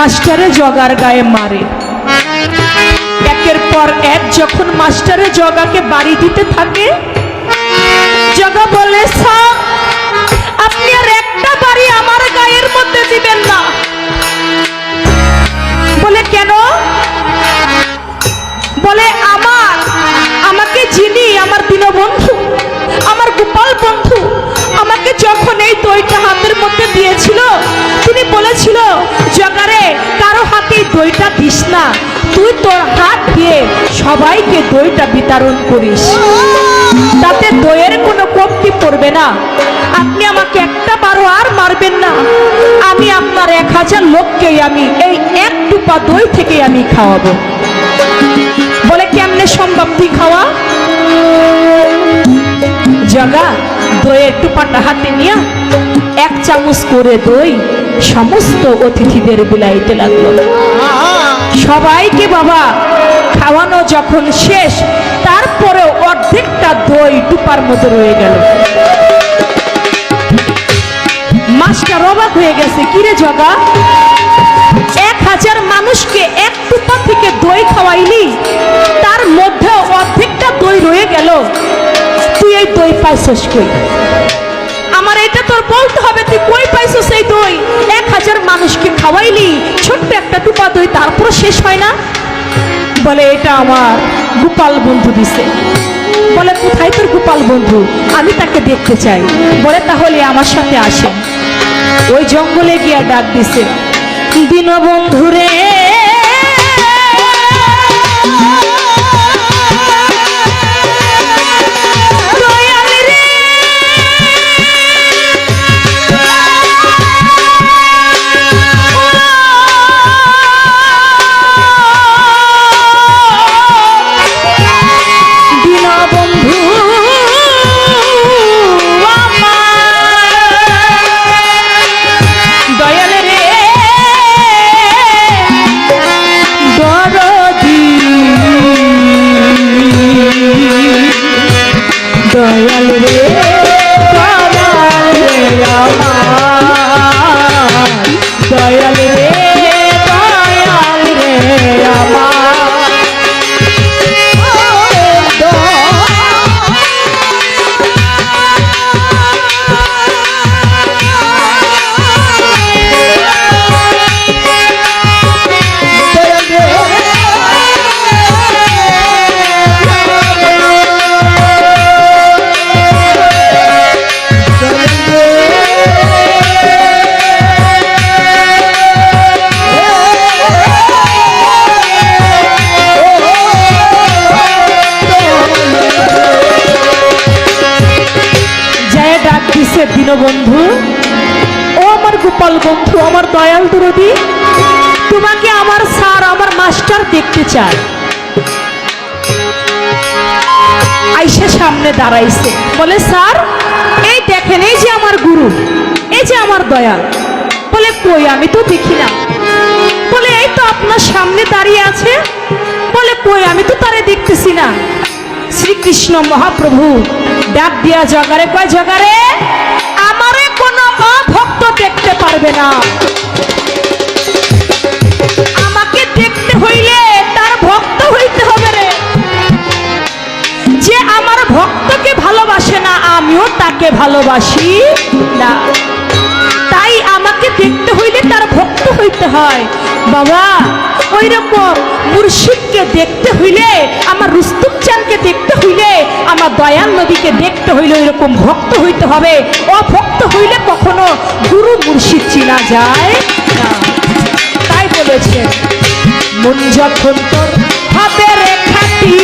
মাস্টারে jogger গায়ে মারে। একের পর এক যখন মাস্টারে জগাকে বাড়ি দিতে থাকে, জগা বলে স্যার আপনি আর একটা বাড়ি আমার গায়ের মধ্যে দিবেন না। বলে কেন? বলে আমাকে যিনি আমার দীনবন্ধু, আমার গোপাল বন্ধু আমাকে যখন এই দইটা হাতের মধ্যে দিয়েছিল, তিনি বলেছিল জগারে কারো হাতে দইটা দিস না, তুই তোর হাত দিয়ে সবাইকে দইটা বিতরণ করিস, তাতে দইয়ের কোনো কমতি পড়বে না। আপনি আমাকে একটা বারো আর মারবেন না, আমি আপনার 1000 লোককেই আমি এই এক টুপা দই থেকে আমি খাওয়াবো। বলে কেমনে সম্ভব তুই খাওয়া? জগা দইয়ের টুপাটা হাতে নিয়ে 1 চামচ করে দই সমস্ত অতিথিদের বিলাইতে লাগলো। সবাইকে বাবা খাওয়ানো যখন শেষ, তারপরেও অর্ধেকটা দই টুপার মধ্যে রয়ে গেল। মাস্টার অবাক হয়ে গেছে, কিরে জগা 1000 মানুষকে এক টুপা থেকে দই খাওয়াইলি, তার মধ্যে অর্ধেকটা দই রয়ে গেল, তুই এই দই পাইছস কই? আমার এটা তোর বলতে হবে, তুই কই পাইছস এই দই? 1000 মানুষকে খাওয়াইলি, ছোট্ট একটা টুপা দই, তারপর শেষ হয় না? বলে এটা আমার গোপাল বন্ধু দিছে। বলে কোথায় তোর গোপাল বন্ধু? আমি তাকে দেখতে চাই। বলে তাহলে আমার সাথে আসেন। ওই জঙ্গলে গিয়া ডাক দিছে, দীনবন্ধু রে দীনবন্ধু, ও আমার গোপাল বন্ধু, আমার দয়াল দরদি, তোমাকে আমার স্যার আমার মাস্টার দেখতে চায়। আইসা সামনে দাঁড়াইছে, বলে স্যার এই দেখেন, এই যে আমার গুরু, এই যে আমার দয়াল। বলে কই আমি তো দেখি না। বলে এই তো আপনার সামনে দাঁড়িয়ে আছে। বলে কই আমি তো তারে দেখতেছি না। শ্রীকৃষ্ণ মহাপ্রভু ডাক দিয়া জগারে কয়, জগারে আমারে কোনো অভক্ত দেখতে পারবে না। আমাকে দেখতে হইলে তার ভক্ত হইতে হবে রে। যে আমার ভক্তকে ভালোবাসে না, আমিও তাকে ভালোবাসি না। তাই আমাকে দেখতে হইলে তার ভক্ত হইতে হয়। বাবা ওই রকম মুর্শিদকে দেখতে হইলে, আমার রুস্তুম চাঁদকে দেখতে হইলে, আমার দয়াল নবীকে দেখতে হইলে ওই রকম ভক্ত হইতে হবে। অভক্ত হইলে কখনো গুরু মুর্শিদ চিনা যায় না। তাই বলেছে, মন যখন তোর হবে রে খাটি,